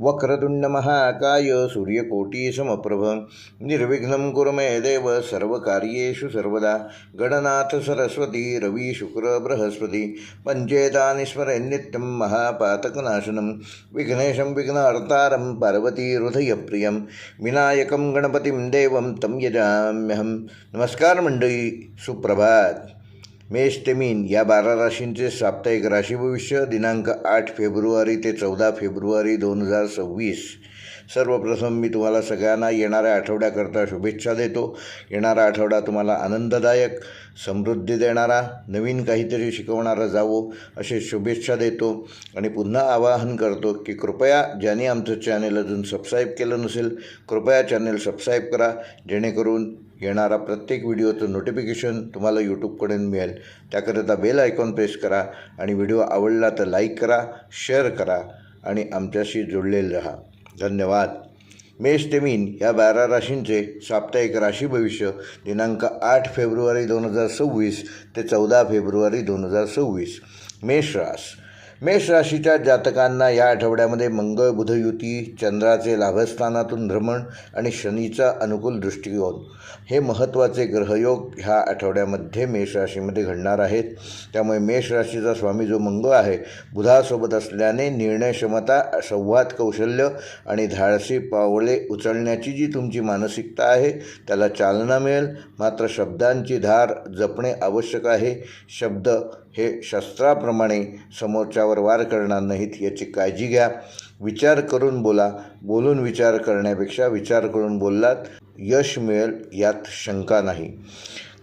वक्रतुंड महाकाय सूर्यकोटी समप्रभ निर्विघ्नं कुरु मे देव सर्वकार्येषु सर्वदा। गणनाथ सरस्वती रवि शुक्र बृहस्पति पंचेतानि स्मरेन् नित्यं महापातकनाशनं विघ्नेशं विघ्नहर्तारं पार्वती हृदयप्रियं विनायकं गणपतिं देवं तं यजाम्यहं। नमस्कार मंडळी, सुप्रभात। मेष ते मीन या 12 राशींचे साप्ताहिक राशी भविष्य दिनांक 8 फेब्रुवारी ते 14 फेब्रुवारी 2026। सर्वप्रथम मी तुम्हाला सगळ्यांना येणाऱ्या आठवड्याकरता शुभेच्छा देतो। येणारा आठवडा तुम्हाला आनंददायक, समृद्धी देणारा, नवीन काहीतरी शिकवणारा जावो असे शुभेच्छा देतो आणि पुन्हा आवाहन करतो की कृपया ज्यांनी आमचं चॅनल अजून सबस्क्राईब केलं नसेल कृपया चॅनल सबस्क्राईब करा, जेणेकरून येणारा प्रत्येक व्हिडिओचं नोटिफिकेशन तुम्हाला यूट्यूबकडून मिळेल। त्याकरिता बेल आयकॉन प्रेस करा आणि व्हिडिओ आवडला तर लाईक करा, शेअर करा आणि आमच्याशी जोडलेले रहा। धन्यवाद। मेष ते मीन या 12 राशींचे साप्ताहिक राशी भविष्य दिनांक 8 फेब्रुवारी 2026 ते 14 फेब्रुवारी 2026। मेष राशीच्या जातकांना या आठवड्यामध्ये मंगळ बुध युती, चंद्राचे लाभस्थानातून भ्रमण आणि शनीचा अनुकूल दृष्टिकोन हे महत्त्वाचे ग्रहयोग ह्या आठवड्यामध्ये मेष राशीमध्ये घडणार आहेत। त्यामुळे मेष राशीचा स्वामी जो मंगळ आहे बुधासोबत असल्याने निर्णय क्षमता, संवाद कौशल्य आणि धाडसी पावले उचलण्याची जी तुमची मानसिकता आहे त्याला चालना मिळेल। मात्र शब्दांची धार जपणे आवश्यक आहे। शब्द हे शस्त्राप्रमाणे समोरच्यावर वार करणार नाहीत याची काळजी घ्या। विचार करून बोला, बोलून विचार करण्यापेक्षा विचार करून बोललात यश मिळेल यात शंका नाही।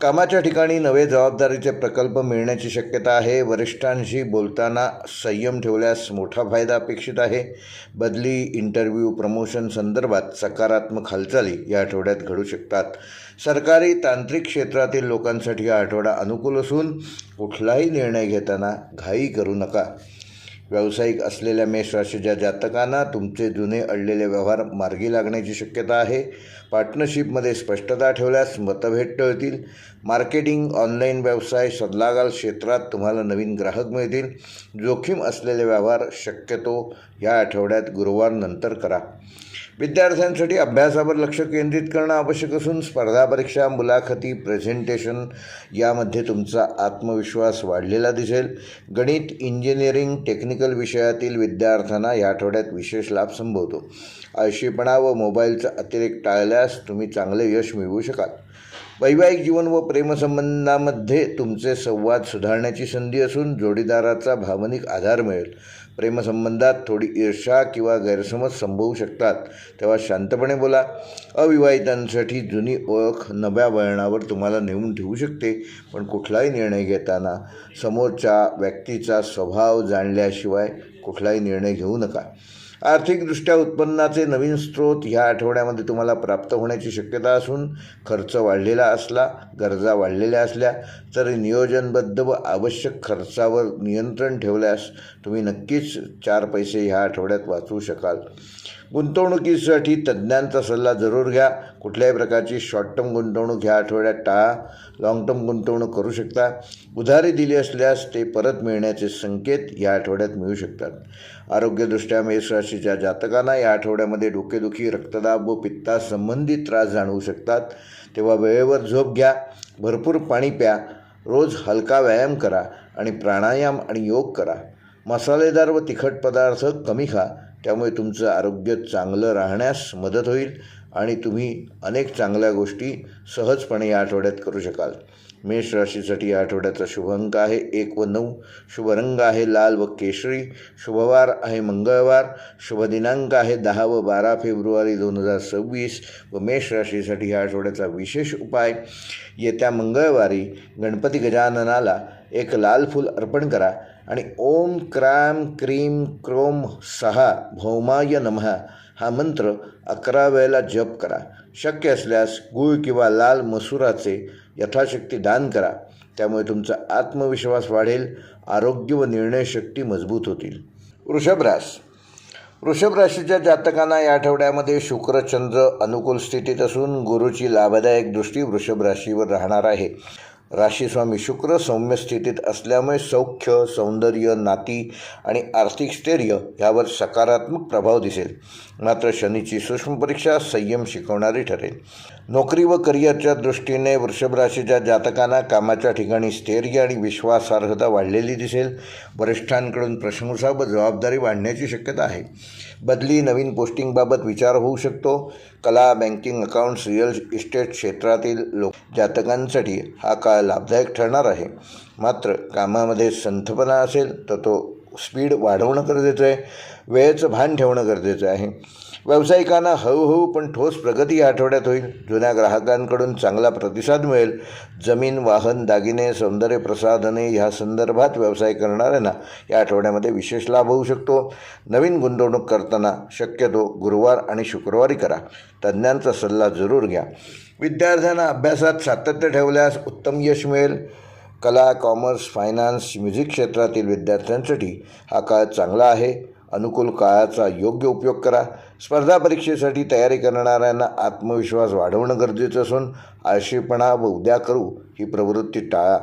कामाच्या ठिकाणी नवे जबाबदारीचे प्रकल्प मिळण्याची शक्यता आहे। वरिष्ठांशी बोलताना संयम ठेवल्यास मोठा फायदा अपेक्षित आहे। बदली, इंटरव्ह्यू, प्रमोशन संदर्भात सकारात्मक हालचाली या आठवड्यात घडू शकतात। सरकारी तांत्रिक क्षेत्रातील लोकांसाठी हा आठवडा अनुकूल असून कुठलाही निर्णय घेताना घाई करू नका। व्यावसायिक असलेल्या मेष राशीच्या जातकांना तुमचे जुने अडलेले व्यवहार मार्गी लागण्याची शक्यता आहे। पार्टनरशिपमध्ये स्पष्टता ठेवल्यास मतभेद टळतील। मार्केटिंग, ऑनलाईन व्यवसाय, सल्लागार क्षेत्रात तुम्हाला नवीन ग्राहक मिळतील। जोखीम असलेले व्यवहार शक्यतो या आठवड्यात गुरुवार नंतर करा। विद्यार्थ्यांसाठी अभ्यासावर लक्ष केंद्रित करणं आवश्यक असून स्पर्धा परीक्षा, मुलाखती, प्रेझेंटेशन यामध्ये तुमचा आत्मविश्वास वाढलेला दिसेल। गणित, इंजिनिअरिंग, टेक्निकल विषयातील विद्यार्थ्यांना या आठवड्यात विशेष लाभ संभवतो। आळशीपणा व मोबाईलचा अतिरेक टाळल्यास तुम्ही चांगले यश मिळवू शकाल। वैवाहिक जीवन व प्रेमसंबंधामध्ये तुमचे संवाद सुधारण्याची संधी असून जोडीदाराचा भावनिक आधार मिळेल। प्रेमसंबंधात थोडी ईर्ष्या किंवा गैरसमज संभवू शकतात, तेव्हा शांतपणे बोला। अविवाहितांसाठी जुनी ओळख नव्या वळणावर तुम्हाला नेऊन ठेवू शकते, पण कुठलाही निर्णय घेताना समोरच्या व्यक्तीचा स्वभाव जाणल्याशिवाय कुठलाही निर्णय घेऊ नका। आर्थिकदृष्ट्या उत्पन्नाचे नवीन स्रोत ह्या आठवड्यामध्ये तुम्हाला प्राप्त होण्याची शक्यता असून खर्च वाढलेला असला, गरजा वाढलेल्या असल्या तरी नियोजनबद्ध व आवश्यक खर्चावर नियंत्रण ठेवल्यास तुम्ही नक्कीच 4 पैसे ह्या आठवड्यात वाचवू शकाल। गुंतवणुकीसाठी तज्ज्ञांचा सल्ला जरूर घ्या। कुठल्याही प्रकारची शॉर्ट टर्म गुंतवणूक ह्या आठवड्यात टाळा। लाँग टर्म गुंतवणूक करू शकता। उधारी दिली असल्यास ते परत मिळण्याचे संकेत या आठवड्यात मिळू शकतात। आरोग्यदृष्ट्या मेष राशीच्या जातकांना या आठवड्यामध्ये डोकेदुखी, रक्तदाब व पित्तासंबंधित त्रास जाणवू शकतात, तेव्हा वेळेवर झोप घ्या, भरपूर पाणी प्या, रोज हलका व्यायाम करा आणि प्राणायाम आणि योग करा। मसालेदार व तिखट पदार्थ कमी खा, त्यामुळे तुमचं आरोग्य चांगलं राहण्यास मदत होईल आणि तुम्ही अनेक चांगल्या गोष्टी सहजपणे या आठवड्यात करू शकाल। मेष राशीसाठी या आठवड्याचा शुभ अंक आहे 1 व 9। शुभ रंग आहे लाल व केशरी। शुभवार आहे मंगळवार। शुभ दिनांक आहे 10 व 12 फेब्रुवारी 2026 व मेष राशीसाठी या आठवड्याचा विशेष उपाय, येत्या मंगळवारी गणपती गजाननाला एक लाल फूल अर्पण करा आणि ओम क्राम क्रीम क्रोम सहा भौमाय नमः हा मंत्र 11 वेळेला जप करा। शक्य असल्यास गूळ किंवा लाल मसुराचे यथाशक्ती दान करा, त्यामुळे तुमचा आत्मविश्वास वाढेल, आरोग्य व निर्णयशक्ती मजबूत होतील। वृषभ राशीच्या जातकांना या आठवड्यामध्ये शुक्र चंद्र अनुकूल स्थितीत असून गुरुची लाभदायक दृष्टी वृषभ राशीवर राहणार आहे। राशीस्वामी शुक्र सौम्य स्थितीत असल्यामुळे सौख्य, सौंदर्य, नाती आणि आर्थिक स्थैर्य यावर सकारात्मक प्रभाव दिसेल. मात्र शनीची सूक्ष्म परीक्षा संयम शिकवणारी ठरेल. नोकरी व करिअरच्या दृष्टीने वृषभ राशीच्या जातकांना कामाच्या ठिकाणी स्थैर्य आणि विश्वासार्हता वाढलेली दिसेल. वरिष्ठांकडून प्रशंसा व जबाबदारी वाढण्याची शक्यता आहे. बदली, नवीन पोस्टिंगबाबत विचार होऊ शकतो. कला, बँकिंग, अकाउंट्स, रिअल इस्टेट क्षेत्रातील जातकांसाठी हा काळ लाभदायक ठरणार आहे. मात्र कामामध्ये संथपणा असेल तर तो स्पीड वाढवणं गरजेचं आहे. वेळेचं भान ठेवणं गरजेचं आहे. व्यावसायिकांना हळूहळू पण ठोस प्रगती या आठवड्यात होईल. जुन्या ग्राहकांकडून चांगला प्रतिसाद मिळेल. जमीन, वाहन, दागिने, सौंदर्य प्रसाधने ह्या संदर्भात व्यवसाय करणाऱ्यांना या आठवड्यामध्ये विशेष लाभ होऊ शकतो. नवीन गुंतवणूक करताना शक्यतो गुरुवार आणि शुक्रवारी करा. तज्ज्ञांचा सल्ला जरूर घ्या. विद्यार्थ्यांना अभ्यासात सातत्य ठेवल्यास उत्तम यश मिळेल. कला, कॉमर्स, फायनान्स, म्युझिक क्षेत्रातील विद्यार्थ्यांसाठी हा काळ चांगला आहे. अनुकूल काळाचा योग्य उपयोग करा. स्पर्धा परीक्षेसाठी तयारी करणाऱ्यांना आत्मविश्वास वाढवणं गरजेचं असून आळशीपणा व उद्या करू ही प्रवृत्ती टाळा.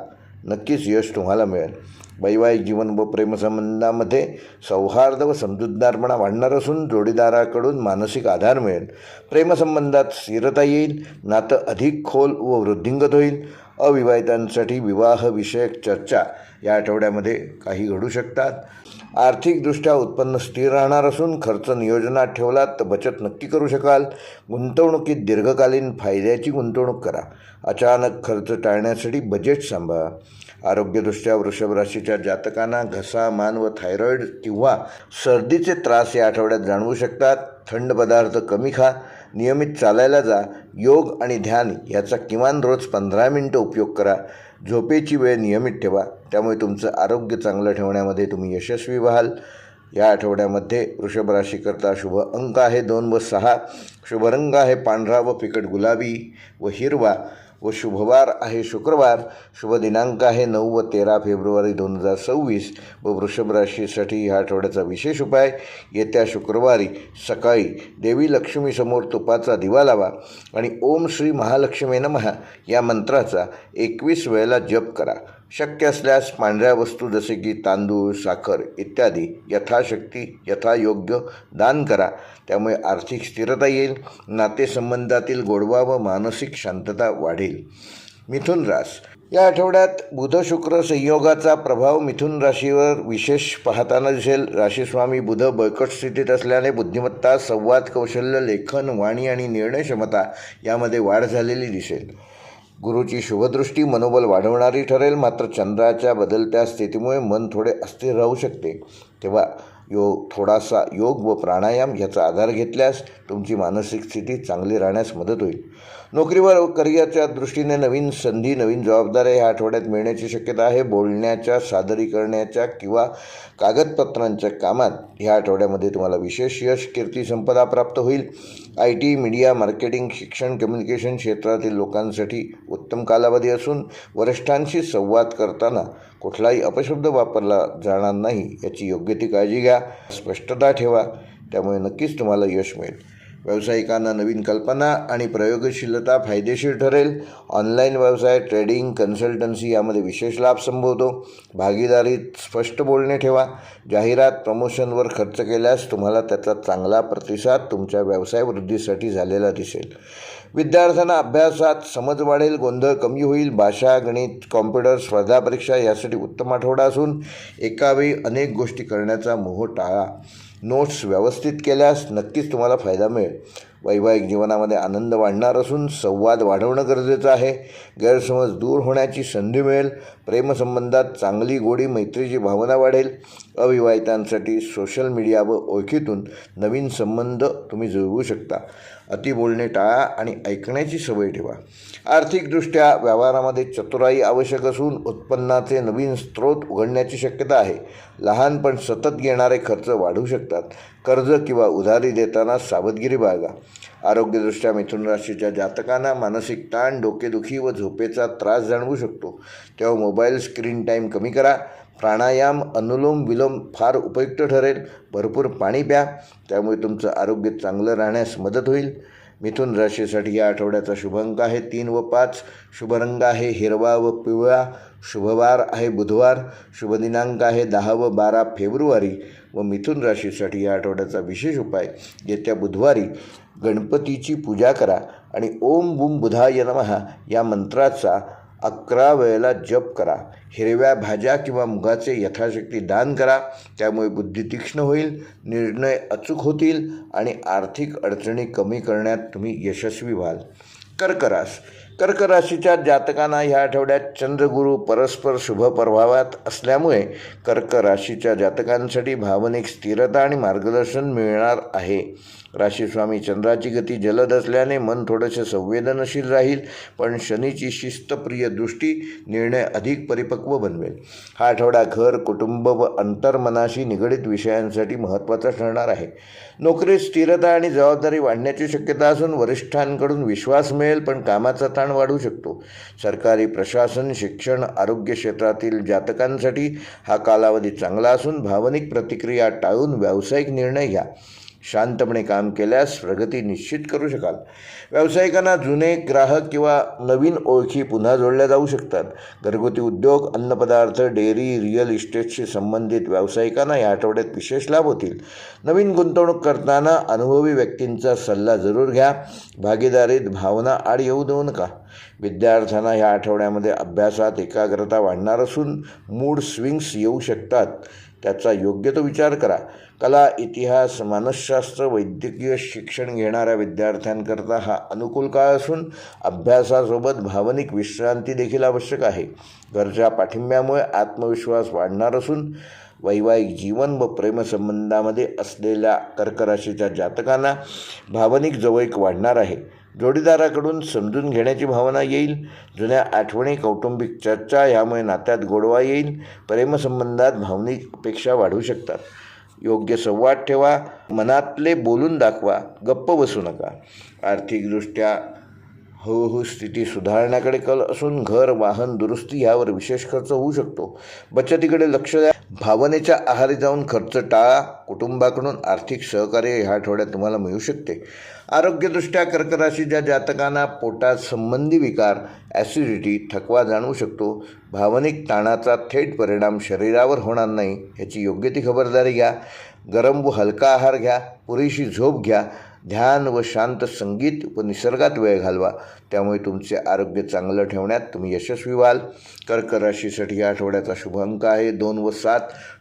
नक्कीच यश तुम्हाला मिळेल. वैवाहिक जीवन व प्रेमसंबंधामध्ये सौहार्द व समजूतदारपणा वाढणार असून जोडीदाराकडून मानसिक आधार मिळेल. प्रेमसंबंधात स्थिरता येईल. नातं अधिक खोल व वृद्धिंगत होईल. अविवाहितांसाठी विवाहविषयक चर्चा या आठवड्यामध्ये काही घडू शकतात. आर्थिकदृष्ट्या उत्पन्न स्थिर राहणार असून खर्च नियोजनात ठेवलात तर बचत नक्की करू शकाल. गुंतवणुकीत दीर्घकालीन फायद्याची गुंतवणूक करा. अचानक खर्च टाळण्यासाठी बजेट सांभाळा. आरोग्यदृष्ट्या वृषभ राशीच्या जातकांना घसा, मान व थायरॉईड किंवा सर्दीचे त्रास या आठवड्यात जाणवू शकतात. थंड पदार्थ कमी खा. नियमित चालायला जा. योग आणि ध्यान याचा किमान रोज 15 मिनिटं उपयोग करा. झोपेची वेळ नियमित ठेवा. त्यामुळे तुमचं आरोग्य चांगलं ठेवण्यामध्ये तुम्ही यशस्वी व्हाल. या आठवड्यामध्ये वृषभ राशीकरता शुभ अंक आहे 2 व 6. शुभ रंग आहे पांढरा व फिकट गुलाबी व हिरवा व शुभवार आहे शुक्रवार. शुभ दिनांक आहे 9 व 13 फेब्रुवारी 2026 व वृषभ राशीसाठी ह्या आठवड्याचा विशेष उपाय येत्या शुक्रवारी सकाळी देवी लक्ष्मीसमोर तुपाचा दिवा लावा आणि ओम श्री महालक्ष्मी नमः या मंत्राचा 21 वेळेला जप करा. शक्य असल्यास पांढऱ्या वस्तू जसे की तांदूळ, साखर इत्यादी यथाशक्ती यथायोग्य दान करा. त्यामुळे आर्थिक स्थिरता येईल. नातेसंबंधातील गोडवा व मानसिक शांतता वाढेल. मिथुन रास या आठवड्यात बुध शुक्र संयोगाचा प्रभाव मिथुन राशीवर विशेष पाहताना दिसेल. राशीस्वामी बुध बळकट स्थितीत असल्याने बुद्धिमत्ता, संवाद कौशल्य, लेखन, वाणी आणि निर्णय क्षमता यामध्ये वाढ झालेली दिसेल. गुरुची शुभदृष्टी मनोबल वाढवणारी ठरेल. मात्र चंद्राच्या बदलत्या स्थितीमुळे मन थोडे अस्थिर राहू शकते. तेव्हा थोडासा योग व प्राणायाम याचा आधार घेतल्यास तुमची मानसिक स्थिती चांगली राहण्यास मदत होईल. नोकरीवर व करिअरच्या दृष्टीने नवीन संधी, नवीन जबाबदाऱ्या ह्या आठवड्यात मिळण्याची शक्यता आहे. बोलण्याच्या, सादरीकरणाच्या किंवा कागदपत्रांच्या कामात ह्या आठवड्यामध्ये तुम्हाला विशेष यश, कीर्ती, संपदा प्राप्त होईल. IT, मीडिया, मार्केटिंग, शिक्षण, कम्युनिकेशन क्षेत्रातील लोकांसाठी उत्तम कालावधी असून वरिष्ठांशी संवाद करताना कुठलाही अपशब्द वापरला जाणार नाही याची योग्य ती काळजी घ्या. स्पष्टता ठेवा. त्यामुळे नक्कीच तुम्हाला यश मिळेल. व्यावसायिकांना नवीन कल्पना आणि प्रयोगशीलता फायदेशीर ठरेल. ऑनलाईन व्यवसाय, ट्रेडिंग, कन्सल्टन्सी यामध्ये विशेष लाभ संभवतो. भागीदारीत स्पष्ट बोलणे ठेवा. जाहिरात, प्रमोशनवर खर्च केल्यास तुम्हाला त्याचा चांगला प्रतिसाद तुमच्या व्यवसाय वृद्धीसाठी झालेला दिसेल. विद्यार्थ्यांना अभ्यासात समज वाढेल. गोंधळ कमी होईल. भाषा, गणित, कॉम्प्युटर, स्पर्धा परीक्षा यासाठी उत्तम आठवडा असून एकावेळी अनेक गोष्टी करण्याचा मोह टाळा. नोट्स व्यवस्थित केल्यास नक्कीच तुम्हाला फायदा मिळेल. वैवाहिक जीवनामध्ये आनंद वाढणार असून संवाद वाढवणं गरजेचं आहे. गैरसमज दूर होण्याची संधी मिळेल. प्रेमसंबंधात चांगली गोडी, मैत्रीची भावना वाढेल. अविवाहितांसाठी सोशल मीडिया व ओळखीतून नवीन संबंध तुम्ही जुळवू शकता. अति बोलणे टाळा आणि ऐकण्याची सवय ठेवा. आर्थिकदृष्ट्या व्यवहारामध्ये चतुराई आवश्यक असून उत्पन्नाचे नवीन स्रोत उघडण्याची शक्यता आहे. लहान पण सतत येणारे खर्च वाढू शकतात. कर्ज किंवा उधारी देताना सावधगिरी बाळगा. आरोग्यदृष्ट्या मिथुन राशीच्या जातकांना मानसिक ताण, डोकेदुखी व झोपेचा त्रास जाणवू शकतो. तेव्हा मोबाईल स्क्रीन टाईम कमी करा. प्राणायाम, अनुलोम विलोम फार उपयुक्त ठरेल. भरपूर पाणी प्या. त्यामुळे तुमचं आरोग्य चांगलं राहण्यास मदत होईल. मिथुन राशीसाठी या आठवड्याचा शुभ अंक आहे 3 व 5. शुभ रंग आहे हिरवा व पिवळा. शुभवार आहे बुधवार. शुभ दिनांक आहे 10 व 12 फेब्रुवारी. व मिथुन राशीसाठी या आठवड्याचा विशेष उपाय, येत्या बुधवारी गणपतीची पूजा करा आणि ओम बुम बुधाय नमः या मंत्राचा 11 वेळेला जप करा. हिरव्या भाज्या किंवा मुगाचे यथाशक्ती दान करा. त्यामुळे बुद्धी तीक्ष्ण होईल, निर्णय अचूक होतील आणि आर्थिक अडचणी कमी करण्यात तुम्ही यशस्वी व्हाल. कर्क राशीच्या जातकांना ह्या आठवड्यात चंद्रगुरू परस्पर शुभ प्रभावात असल्यामुळे कर्क राशीच्या जातकांसाठी भावनिक स्थिरता आणि मार्गदर्शन मिळणार आहे. राशीस्वामी चंद्राची गती जलद असल्याने मन थोडेसे संवेदनशील राहील, पण शनीची शिस्तप्रिय दृष्टी निर्णय अधिक परिपक्व बनवेल. हा आठवडा घर, कुटुंब व अंतर्मनाशी निगडित विषयांसाठी महत्त्वाचा ठरणार आहे. नोकरीत स्थिरता आणि जबाबदारी वाढण्याची शक्यता असून वरिष्ठांकडून विश्वास मिळेल, पण कामाचा ताण वाढू शकतो. सरकारी प्रशासन, शिक्षण, आरोग्य क्षेत्रातील जातकांसाठी हा कालावधी चांगला असून भावनिक प्रतिक्रिया टाळून व्यावसायिक निर्णय घ्या. शांतपणे काम केल्यास प्रगती निश्चित करू शकाल. व्यावसायिकांना जुने ग्राहक किंवा नवीन ओळखी पुन्हा जोडल्या जाऊ शकतात. घरगुती उद्योग, अन्नपदार्थ, डेअरी, रिअल इस्टेटशी संबंधित व्यावसायिकांना या आठवड्यात विशेष लाभ होतील. नवीन गुंतवणूक करताना अनुभवी व्यक्तींचा सल्ला जरूर घ्या. भागीदारीत भावना आड येऊ देऊ नका. विद्यार्थ्यांना ह्या आठवड्यामध्ये अभ्यासात एकाग्रता वाढणार असून मूड स्विंग्स येऊ शकतात. त्याचा योग्य तो विचार करा. कला, इतिहास, मानसशास्त्र, वैद्यकीय शिक्षण घेणाऱ्या विद्यार्थ्यांकरता हा अनुकूल काळ असून अभ्यासासोबत भावनिक विश्रांती देखील आवश्यक आहे. घरच्या पाठिंब्यामुळे आत्मविश्वास वाढणार असून वैवाहिक जीवन व प्रेमसंबंधामध्ये असलेल्या कर्क राशीच्या जातकांना भावनिक जवळीक वाढणार आहे. जोडीदाराकडून समजून घेण्याची भावना येईल. जुन्या आठवणी, कौटुंबिक चर्चा यामुळे नात्यात गोडवा येईल. प्रेमसंबंधात भावनिक अपेक्षा वाढू शकतात. योग्य संवाद ठेवा. मनातले बोलून दाखवा, गप्प बसू नका. आर्थिकदृष्ट्या हळूहळू स्थिती सुधारण्याकडे कल असून घर, वाहन दुरुस्ती यावर विशेष खर्च होऊ शकतो. बचतीकडे लक्ष द्या. भावनेच्या आहारी जाऊन खर्च टाळा. कुटुंबाकडून आर्थिक सहकार्य ह्या आठवड्यात तुम्हाला मिळू शकते. आरोग्यदृष्ट्या कर्क राशीच्या जातकांना पोटात संबंधी विकार, ॲसिडिटी, थकवा जाणवू शकतो. भावनिक ताणाचा थेट परिणाम शरीरावर होणार नाही याची योग्य ती खबरदारी घ्या. गरम व हलका आहार घ्या. पुरेशी झोप घ्या. ध्यान व शांत संगीत व निसर्गात वेळ घालवा. त्यामुळे तुमचे आरोग्य चांगलं ठेवण्यात तुम्ही यशस्वी व्हाल. कर्क राशीसाठी या आठवड्याचा शुभ अंक आहे 2 व 7.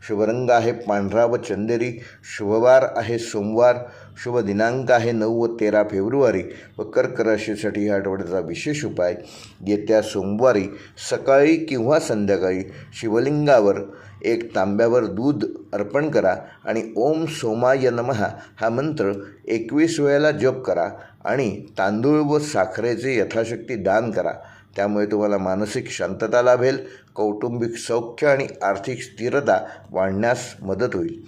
शुभ रंग आहे पांढरा व चंदेरी. शुभवार आहे सोमवार. शुभ दिनांक आहे 9 व 13 फेब्रुवारी. व कर्क राशीसाठी या आठवड्याचा विशेष उपाय, येत्या सोमवारी सकाळी किंवा संध्याकाळी शिवलिंगावर 1 तांब्यावर दूध अर्पण करा आणि ओम सोमाय नमः हा मंत्र 21 वेळेला जप करा आणि तांदूळ व साखरेचे यथाशक्ती दान करा. त्यामुळे तुम्हाला मानसिक शांतता लाभेल. कौटुंबिक सौख्य आणि आर्थिक स्थिरता वाढण्यास मदत होईल.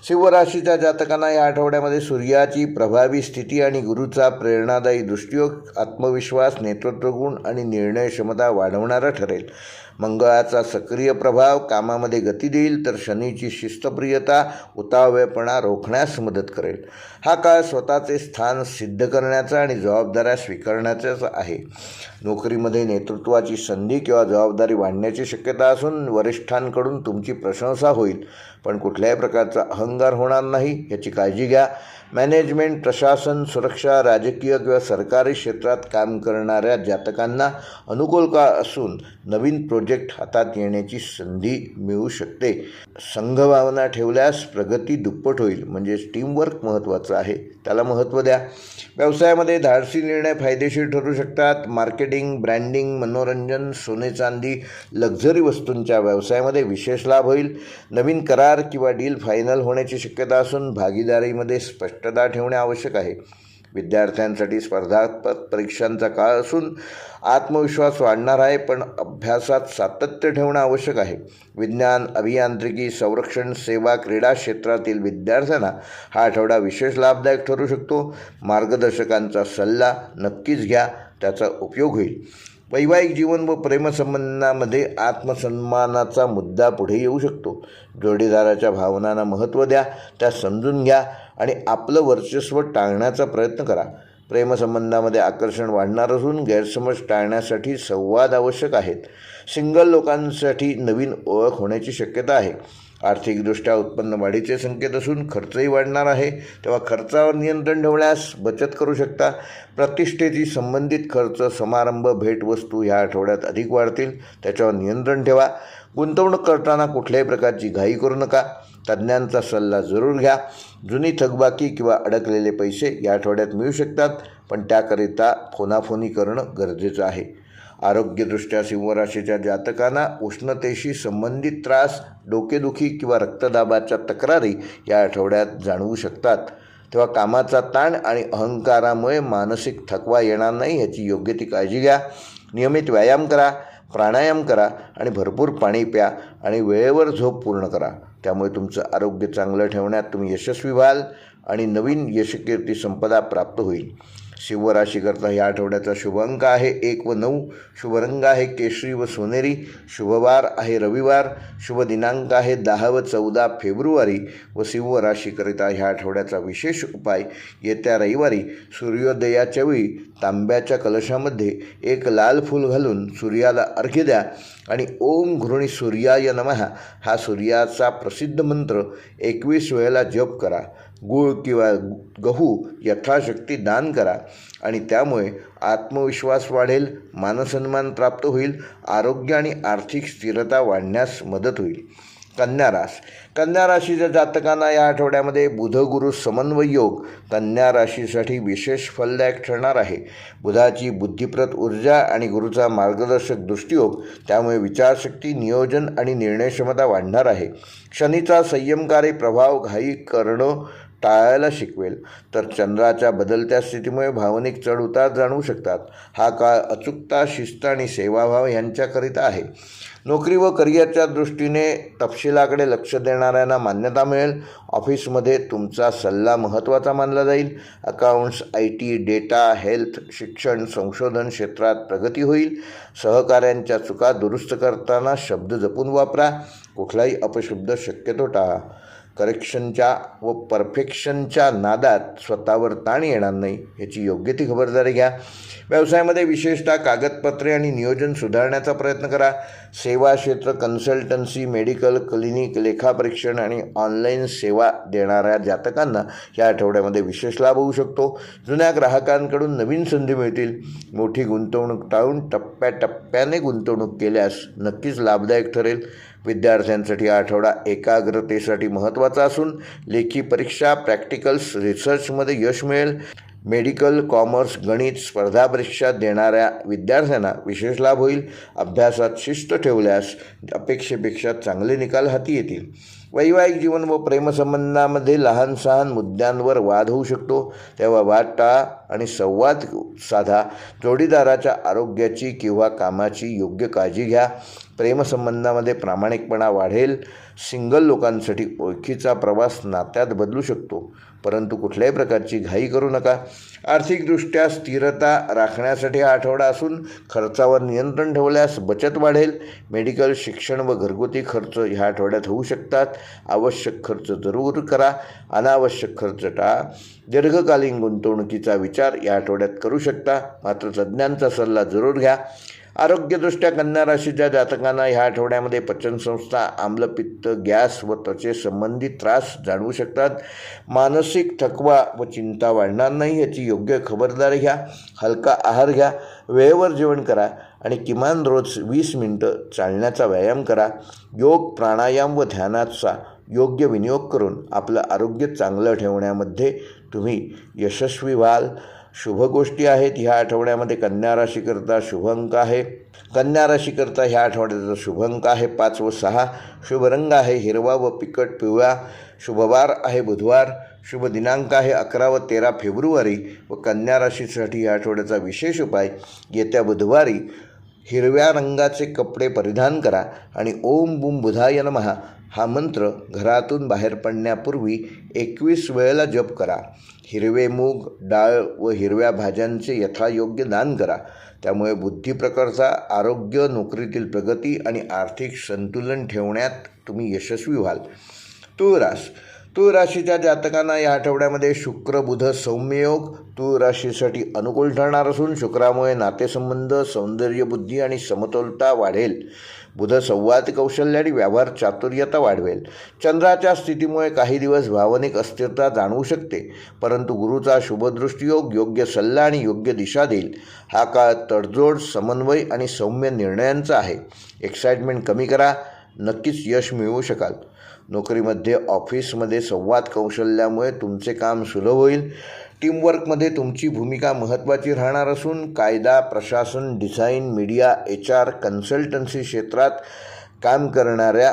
सिंह राशीच्या जातकांना या आठवड्यामध्ये सूर्याची प्रभावी स्थिती आणि गुरूचा प्रेरणादायी दृष्टियोग आत्मविश्वास, नेतृत्वगुण आणि निर्णय क्षमता वाढवणारा ठरेल. मंगळाचा सक्रिय प्रभाव कामामध्ये गती देईल, तर शनीची शिस्तप्रियता उतावळेपणा रोखण्यास मदत करेल. हा काळ स्वतःचे स्थान सिद्ध करण्याचा आणि जबाबदाऱ्या स्वीकारण्याचाच आहे. नोकरीमध्ये नेतृत्वाची संधी किंवा जबाबदारी वाढण्याची शक्यता असून वरिष्ठांकडून तुमची प्रशंसा होईल, पण कुठल्याही प्रकारचा अहंकार होणार नाही याची काळजी घ्या. मॅनेजमेंट, प्रशासन, सुरक्षा, राजकीय किंवा सरकारी क्षेत्रात काम करणाऱ्या जातकांना अनुकूल काळ असून नवीन प्रोजेक्ट हातात येण्याची संधी मिळू शकते. संघभावना ठेवल्यास प्रगती दुप्पट होईल. म्हणजेच टीमवर्क महत्त्वाचं आहे, त्याला महत्त्व द्या. व्यवसायामध्ये धाडसी निर्णय फायदेशीर ठरू शकतात. मार्केटिंग, ब्रँडिंग, मनोरंजन, सोने चांदी, लक्झरी वस्तूंच्या व्यवसायामध्ये विशेष लाभ होईल. नवीन करार किंवा डील फायनल होण्याची शक्यता असून भागीदारीमध्ये स्पष्टता ठेवणे आवश्यक आहे. विद्यार्थ्यांसाठी स्पर्धात्मक परीक्षांचा काळ असून आत्मविश्वास वाढणार आहे, पण अभ्यासात सातत्य ठेवणं आवश्यक आहे. विज्ञान, अभियांत्रिकी, संरक्षण सेवा, क्रीडा क्षेत्रातील विद्यार्थ्यांना हा आठवडा विशेष लाभदायक ठरू शकतो. मार्गदर्शकांचा सल्ला नक्कीच घ्या, त्याचा उपयोग होईल. वैवाहिक जीवन व प्रेमसंबंधामध्ये आत्मसन्मानाचा मुद्दा पुढे येऊ शकतो. जोडीदाराच्या भावनांना महत्त्व द्या, त्या समजून घ्या आणि आपलं वर्चस्व टाळण्याचा प्रयत्न करा. प्रेमसंबंधामध्ये आकर्षण वाढणार असून गैरसमज टाळण्यासाठी संवाद आवश्यक आहेत. सिंगल लोकांसाठी नवीन ओळख होण्याची शक्यता आहे. आर्थिकदृष्ट्या उत्पन्न वाढीचे संकेत असून खर्चही वाढणार आहे, तेव्हा खर्चावर नियंत्रण ठेवण्यास बचत करू शकता. प्रतिष्ठेशी संबंधित खर्च, समारंभ, भेटवस्तू ह्या आठवड्यात अधिक वाढतील, त्याच्यावर नियंत्रण ठेवा. गुंतवणूक करताना कुठल्याही प्रकारची घाई करू नका. तज्ज्ञांचा सल्ला जरूर घ्या. जुनी थकबाकी किंवा अडकलेले पैसे या आठवड्यात मिळू शकतात, पण त्याकरिता फोनाफोनी करणं गरजेचं आहे. आरोग्यदृष्ट्या सिंह राशीच्या जातकांना उष्णतेशी संबंधित त्रास, डोकेदुखी किंवा रक्तदाबाच्या तक्रारी या आठवड्यात जाणवू शकतात. तेव्हा कामाचा ताण आणि अहंकारामुळे मानसिक थकवा येणार नाही याची योग्य ती काळजी घ्या. नियमित व्यायाम करा, प्राणायाम करा आणि भरपूर पाणी प्या आणि वेळेवर झोप पूर्ण करा. त्यामुळे तुमचं आरोग्य चांगलं ठेवण्यात तुम्ही यशस्वी व्हाल आणि नवीन यशकीर्ती संपदा प्राप्त होईल. सिंह राशीकरता या आठवड्याचा शुभ अंक आहे 1 व 9. शुभ रंग आहे केशरी व सोनेरी. शुभवार आहे रविवार. शुभ दिनांक आहे 10 व 14 फेब्रुवारी. व सिंह राशीकरिता ह्या आठवड्याचा विशेष उपाय, येत्या रविवारी सूर्योदयाच्या वेळी तांब्याच्या कलशामध्ये एक लाल फूल घालून सूर्याला अर्घ्य द्या आणि ओम घृणी सूर्याय नमः हा सूर्याचा प्रसिद्ध मंत्र 21 वेळेला जप करा. गूळ किंवा गहू यथाशक्ती दान करा आणि त्यामुळे आत्मविश्वास वाढेल, मानसन्मान प्राप्त होईल, आरोग्य आणि आर्थिक स्थिरता वाढण्यास मदत होईल. कन्या राशीच्या जातकांना या आठवड्यामध्ये बुध गुरु समन्वय योग कन्या राशीसाठी विशेष फलदायक ठरणार आहे. बुधाची बुद्धिप्रद ऊर्जा आणि गुरुचा मार्गदर्शक दृष्टियोग, त्यामुळे विचारशक्ती, नियोजन आणि निर्णयक्षमता वाढणार आहे. शनीचा संयमकारी प्रभाव घाई करणं टाळायला शिकवेल, तर चंद्राच्या बदलत्या स्थितीमुळे भावनिक चढउतार जाणवू शकतात. हा काळ अचूकता, शिस्त आणि सेवाभाव यांच्याकरिता आहे. नोकरी व करिअरच्या दृष्टीने तपशिलाकडे लक्ष देणाऱ्यांना मान्यता मिळेल. ऑफिसमध्ये तुमचा सल्ला महत्त्वाचा मानला जाईल. अकाउंट्स, IT, डेटा, हेल्थ, शिक्षण, संशोधन क्षेत्रात प्रगती होईल. सहकाऱ्यांच्या चुका दुरुस्त करताना शब्द जपून वापरा. कुठलाही अपशब्द शक्यतो टाळा. करेक्शनच्या व परफेक्शनच्या नादात स्वतःवर ताण येणार नाही याची योग्य ती खबरदारी घ्या. व्यवसायामध्ये विशेषतः कागदपत्रे आणि नियोजन सुधारण्याचा प्रयत्न करा. सेवा क्षेत्र, कन्सल्टन्सी, मेडिकल, क्लिनिक, लेखापरीक्षण आणि ऑनलाईन सेवा देणाऱ्या जातकांना या आठवड्यामध्ये विशेष लाभ होऊ शकतो. जुन्या ग्राहकांकडून नवीन संधी मिळतील. मोठी गुंतवणूक टाळून टप्प्याटप्प्याने गुंतवणूक केल्यास नक्कीच लाभदायक ठरेल. विद्यार्थ्यांसाठी आठवडा एकाग्रतेसाठी महत्त्वाचा असून लेखी परीक्षा, प्रॅक्टिकल्स, रिसर्चमध्ये यश मिळेल. मेडिकल, कॉमर्स, गणित स्पर्धा परीक्षा देणाऱ्या विद्यार्थ्यांना विशेष लाभ होईल. अभ्यासात शिस्त ठेवल्यास अपेक्षेपेक्षा चांगले निकाल हाती येतील. वैवाहिक जीवन व प्रेमसंबंधामध्ये लहान सहान मुद्द्यांवर वाद होऊ शकतो, तेव्हा वाद टाळा आणि संवाद साधा. जोडीदाराच्या आरोग्याची किंवा कामाची योग्य काळजी घ्या. प्रेमसंबंधामध्ये प्रामाणिकपणा वाढेल. सिंगल लोकांसाठी ओळखीचा प्रवास नात्यात बदलू शकतो, परंतु कुठल्याही प्रकारची घाई करू नका. आर्थिकदृष्ट्या स्थिरता राखण्यासाठी हा आठवडा असून खर्चावर नियंत्रण ठेवल्यास बचत वाढेल. मेडिकल, शिक्षण व घरगुती खर्च ह्या आठवड्यात होऊ शकतात. आवश्यक खर्च जरूर करा, अनावश्यक खर्च टाळा. दीर्घकालीन गुंतवणुकीचा विचार या आठवड्यात करू शकता, मात्र तज्ज्ञांचा सल्ला जरूर घ्या. आरोग्यदृष्ट्या कन्या राशीच्या जातकांना ह्या आठवड्यामध्ये पचनसंस्था, आम्लपित्त, गॅस व त्वचेसंबंधित त्रास जाणवू शकतात. मानसिक थकवा व चिंता वाढणार नाही याची योग्य खबरदारी घ्या. हलका आहार घ्या, वेळेवर जेवण करा आणि किमान रोज 20 मिनिटं चालण्याचा व्यायाम करा. योग, प्राणायाम व ध्यानाचा योग्य विनियोग करून आपलं आरोग्य चांगलं ठेवण्यामध्ये तुम्ही यशस्वी व्हाल. शुभ गोष्टी आहेत ह्या आठवड्यामध्ये. कन्या राशीकरता शुभ अंक आहे कन्या राशीकरता ह्या आठवड्याचा शुभ अंक आहे 5 व 6. शुभ रंग आहे हिरवा व फिकट पिवळा. शुभवार आहे बुधवार. शुभ दिनांक आहे 11 व 13 फेब्रुवारी. व कन्या राशीसाठी या आठवड्याचा विशेष उपाय, येत्या बुधवारी हिरव्या रंगाचे कपडे परिधान करा आणि ओम बुम बुधाय नमः हा मंत्र घरातून बाहेर पडण्यापूर्वी 21 वेळेला जप करा. हिरवे मूग, डाळ व हिरव्या भाज्यांचे यथायोग्य दान करा. त्यामुळे बुद्धिप्रकारचा आरोग्य, नोकरीतील प्रगती आणि आर्थिक संतुलन ठेवण्यात तुम्ही यशस्वी व्हाल. तूळ राशीच्या जातकांना या आठवड्यामध्ये शुक्र बुध सौम्ययोग तूळ राशीसाठी अनुकूल ठरणार असून शुक्रामुळे नातेसंबंध, सौंदर्य बुद्धी आणि समतोलता वाढेल. बुध संवाद कौशल्य आणि व्यवहार चातुर्यता वाढवेल. चंद्राच्या स्थितीमुळे काही दिवस भावनिक अस्थिरता जाणवू शकते, परंतु गुरुचा शुभदृष्टीयोग योग्य सल्ला आणि योग्य दिशा देईल. हा काळ तडजोड, समन्वय आणि सौम्य निर्णयांचा आहे. एक्साइटमेंट कमी करा, नक्कीच यश मिळवू शकाल. नोकरीमध्ये, ऑफिसमध्ये संवाद कौशल्यामुळे तुमचे काम सुलभ होईल. टीमवर्कमध्ये तुमची भूमिका महत्त्वाची राहणार असून कायदा, प्रशासन, डिझाईन, मीडिया, HR, कन्सल्टन्सी क्षेत्रात काम करणाऱ्या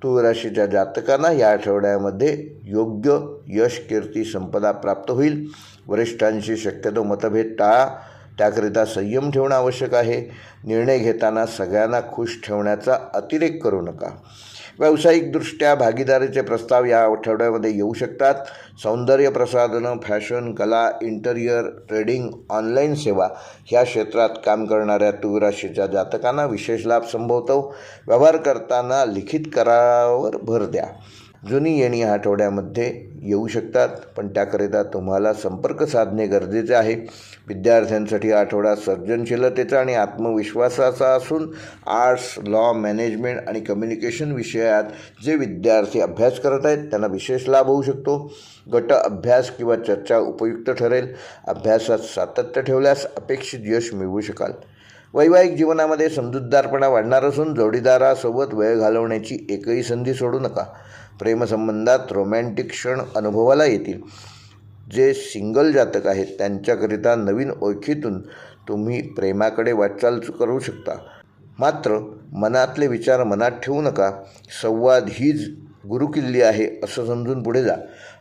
तूळ राशीच्या जातकांना या आठवड्यामध्ये योग्य यश, कीर्ती, संपदा प्राप्त होईल. वरिष्ठांशी शक्यतो मतभेद टाळा, त्याकरिता संयम ठेवणं आवश्यक आहे. निर्णय घेताना सगळ्यांना खुश ठेवण्याचा अतिरेक करू नका. व्यावसायिकदृष्ट्या भागीदारीचे प्रस्ताव या आठवड्यामध्ये येऊ शकतात. सौंदर्य प्रसाधनं, फॅशन, कला, इंटेरियर, ट्रेडिंग, ऑनलाईन सेवा ह्या क्षेत्रात काम करणाऱ्या तूळ राशीच्या जातकांना विशेष लाभ संभवतो. व्यवहार करताना लिखित करारावर भर द्या. जुनी येणी आठवड्यामध्ये येऊ शकतात, पण त्याकरिता तुम्हाला संपर्क साधणे गरजेचे आहे. विद्यार्थ्यांसाठी आठवडा सर्जनशीलतेचा आणि आत्मविश्वासाचा असून आर्ट्स, लॉ, मॅनेजमेंट आणि कम्युनिकेशन विषयात जे विद्यार्थी अभ्यास करत आहेत त्यांना विशेष लाभ होऊ शकतो. गट अभ्यास किंवा चर्चा उपयुक्त ठरेल. अभ्यासात सातत्य ठेवल्यास अपेक्षित यश मिळवू शकाल. वैवाहिक जीवनामध्ये समजूतदारपणा वाढणार असून जोडीदारासोबत वेळ घालवण्याची एकही संधी सोडू नका. प्रेमसंबंधात रोमॅन्टिक क्षण अनुभवाला येतील. जे सिंगल जातक आहेत त्यांच्याकरिता नवीन ओळखीतून तुम्ही प्रेमाकडे वाटचाल करू शकता. मात्र मनातले विचार मनात ठेवू नका. संवाद हीच गुरुकिल्ली आहे असं समजून पुढे जा.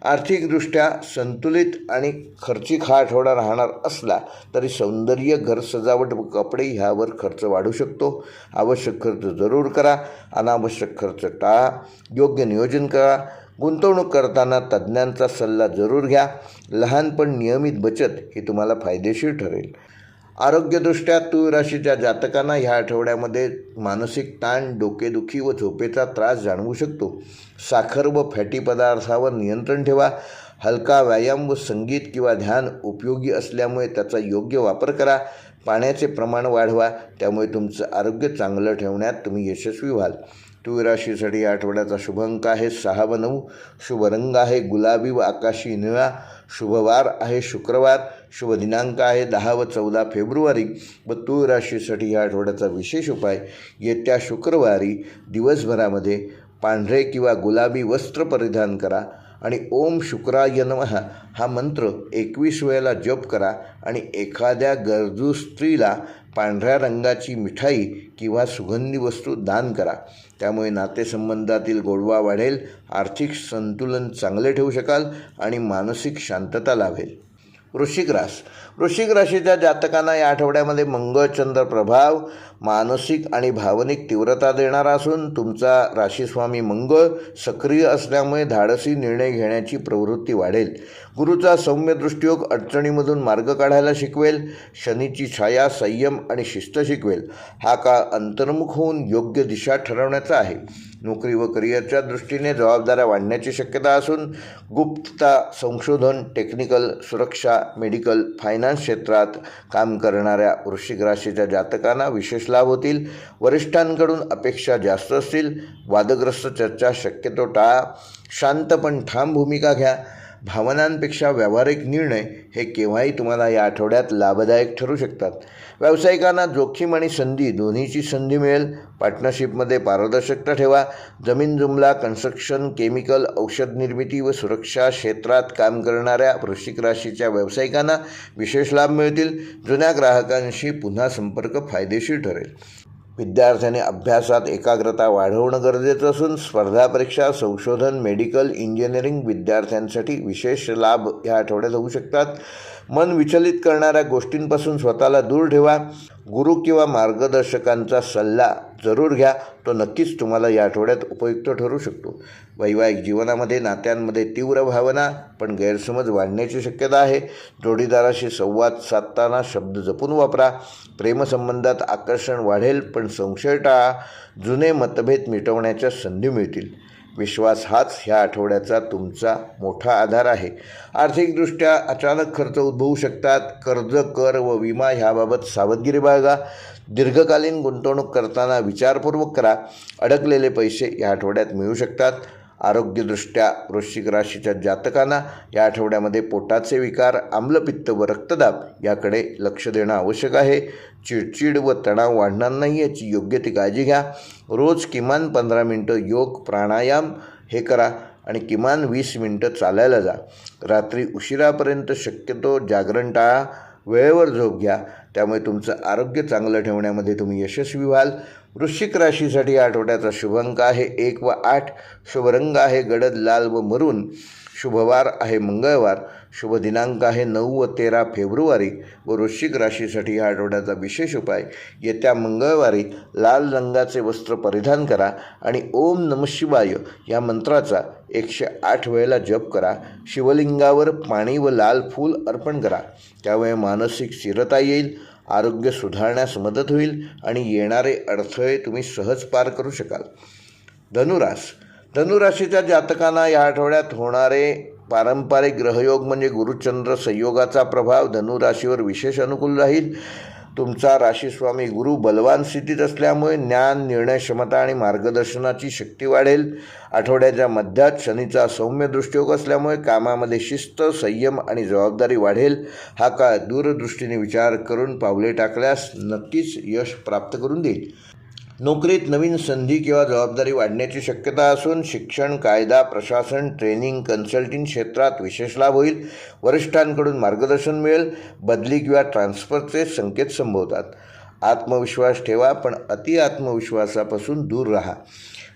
आर्थिकदृष्ट्या संतुलित आणि खर्चिक हा आठवडा राहणार असला तरी सौंदर्य, घर सजावट व कपडे ह्यावर खर्च वाढू शकतो. आवश्यक खर्च जरूर करा, अनावश्यक खर्च टाळा. योग्य नियोजन करा. गुंतवणूक करताना तज्ज्ञांचा सल्ला जरूर घ्या. लहान पण नियमित बचत ही तुम्हाला फायदेशीर ठरेल. आरोग्यदृष्ट्या तूळ राशीच्या जातकांना ह्या आठवड्यामध्ये मानसिक ताण, डोकेदुखी व झोपेचा त्रास जाणवू शकतो. साखर व फॅटी पदार्थावर नियंत्रण ठेवा. हलका व्यायाम व संगीत किंवा ध्यान उपयोगी असल्यामुळे त्याचा योग्य वापर करा. पाण्याचे प्रमाण वाढवा, त्यामुळे तुमचं आरोग्य चांगलं ठेवण्यात तुम्ही यशस्वी व्हाल. तूळ राशीसाठी या आठवड्याचा शुभ अंक आहे 6 व 9. शुभ रंग आहे गुलाबी व आकाशी निळा. शुभवार आहे शुक्रवार. शुभ दिनांक आहे 10 व 14 फेब्रुवारी. व तूळ राशीसाठी या आठवड्याचा विशेष उपाय येत्या शुक्रवारी दिवसभरामध्ये पांढरे किंवा गुलाबी वस्त्र परिधान करा आणि ओम शुक्राय नमः हा मंत्र 21 वेळेला जप करा आणि एखाद्या गरजू स्त्रीला पांढऱ्या रंगाची मिठाई किंवा सुगंधी वस्तू दान करा. त्यामुळे नातेसंबंधातील गोडवा वाढेल, आर्थिक संतुलन चांगले ठेवू शकाल आणि मानसिक शांतता लाभेल. वृश्चिक राशीच्या जातकांना या आठवड्यामध्ये मंगळ चंद्र प्रभाव मानसिक आणि भावनिक तीव्रता देणारा असून तुमचा राशीस्वामी मंगळ सक्रिय असल्यामुळे धाडसी निर्णय घेण्याची प्रवृत्ती वाढेल. गुरुचा सौम्य दृष्टियोग अडचणीमधून मार्ग काढायला शिकवेल. शनीची छाया संयम आणि शिस्त शिकवेल. हा काळ अंतर्मुख होऊन योग्य दिशा ठरवण्याचा आहे. नोकरी व करिअरच्या दृष्टीने जबाबदाऱ्या वाढण्याची शक्यता असून गुप्तता, संशोधन, टेक्निकल, सुरक्षा, मेडिकल, फायनान्स क्षेत्रात काम करणाऱ्या वृश्चिक राशीच्या जातकांना विशेष लाभ होतील. वरिष्ठांकडून अपेक्षा जास्त असतील. वादग्रस्त चर्चा शक्यतो टाळा. शांत पण ठाम भूमिका घ्या. भावनांपेक्षा व्यावहारिक निर्णय हे केव्हाही तुम्हाला या आठवड्यात लाभदायक ठरू शकतात. व्यावसायिकांना जोखीम आणि संधी दोन्हीची संधी मिळेल. पार्टनरशिपमध्ये पारदर्शकता ठेवा. जमीन जुमला, कन्स्ट्रक्शन, केमिकल, औषध निर्मिती व सुरक्षा क्षेत्रात काम करणाऱ्या वृश्चिक राशीच्या व्यावसायिकांना विशेष लाभ मिळतील. जुन्या ग्राहकांशी पुन्हा संपर्क फायदेशीर ठरेल. विद्यार्थ्यांनी अभ्यासात एकाग्रता वाढवणं गरजेचं असून स्पर्धा परीक्षा, संशोधन, मेडिकल, इंजिनिअरिंग विद्यार्थ्यांसाठी विशेष लाभ या आठवड्यात होऊ शकतात. मन विचलित करणाऱ्या गोष्टींपासून स्वतःला दूर ठेवा. गुरु किंवा मार्गदर्शकांचा सल्ला जरूर घ्या, तो नक्कीच तुम्हाला या आठवड्यात उपयुक्त ठरू शकतो. वैवाहिक जीवनामध्ये नात्यांमध्ये तीव्र भावना पण गैरसमज वाढण्याची शक्यता आहे. जोडीदाराशी संवाद साधताना शब्द जपून वापरा. प्रेमसंबंधात आकर्षण वाढेल पण संशय टाळा. जुने मतभेद मिटवण्याच्या संधी मिळतील. विश्वास हाच ह्या आठवड्याचा तुमचा मोठा आधार आहे. आर्थिकदृष्ट्या अचानक खर्च उद्भवू शकतात. कर्ज, कर व विमा ह्याबाबत सावधगिरी बाळगा. दीर्घकालीन गुंतवणूक करताना विचारपूर्वक करा. अडकलेले पैसे या आठवड्यात मिळू शकतात. आरोग्यदृष्ट्या वृश्चिक राशीच्या जातकांना या आठवड्यामध्ये पोटाचे विकार, आम्लपित्त व रक्तदाब याकडे लक्ष देणं आवश्यक आहे. चिडचिड व तणाव वाढणार नाही याची योग्य ती काळजी घ्या. रोज किमान 15 मिनटं योग प्राणायाम हे करा आणि किमान 20 मिनटं चालायला जा. रात्री उशिरापर्यंत शक्यतो जागरण टाळा. वेळेवर झोप घ्या, त्यामुळे तुमचं आरोग्य चांगलं ठेवण्यामध्ये तुम्ही यशस्वी व्हाल. वृश्चिक राशीसाठी या आठवड्याचा शुभ अंक आहे 1 व 8. शुभ रंग आहे गडद लाल व मरून. शुभवार आहे मंगळवार. शुभ दिनांक आहे 9 व 13 फेब्रुवारी. व वृश्चिक राशीसाठी या आठवड्याचा विशेष उपाय, येत्या मंगळवारी लाल रंगाचे वस्त्र परिधान करा आणि ओम नमः शिवाय या मंत्राचा 108 वेळेला जप करा. शिवलिंगावर पाणी व लाल फूल अर्पण करा, त्यामुळे मानसिक स्थिरता येईल. आरोग्य सुधारण्यास मदत होईल आणि येणारे अडथळे तुम्ही सहज पार करू शकाल. धनुराशीच्या जातकांना या आठवड्यात होणारे पारंपरिक ग्रहयोग म्हणजे गुरुचंद्र संयोगाचा प्रभाव धनुराशीवर विशेष अनुकूल राहील. तुमचा राशीस्वामी गुरु बलवान स्थितीत असल्यामुळे ज्ञान, निर्णय क्षमता आणि मार्गदर्शनाची शक्ती वाढेल. आठवड्याच्या मध्यात शनीचा सौम्य दृष्टियोग असल्यामुळे कामामध्ये शिस्त, संयम आणि जबाबदारी वाढेल. हा काळ दूरदृष्टीने विचार करून पावले टाकल्यास नक्कीच यश प्राप्त करून देईल. नोकरीत नवीन संधी किंवा जबाबदारी वाढण्याची शक्यता असून शिक्षण, कायदा, प्रशासन, ट्रेनिंग, कन्सल्टिंग क्षेत्रात विशेष लाभ होईल. वरिष्ठांकडून मार्गदर्शन मिळेल. बदली किंवा ट्रान्सफरचे संकेत संभवतात. आत्मविश्वास ठेवा, पण अति आत्मविश्वासापासून दूर राहा.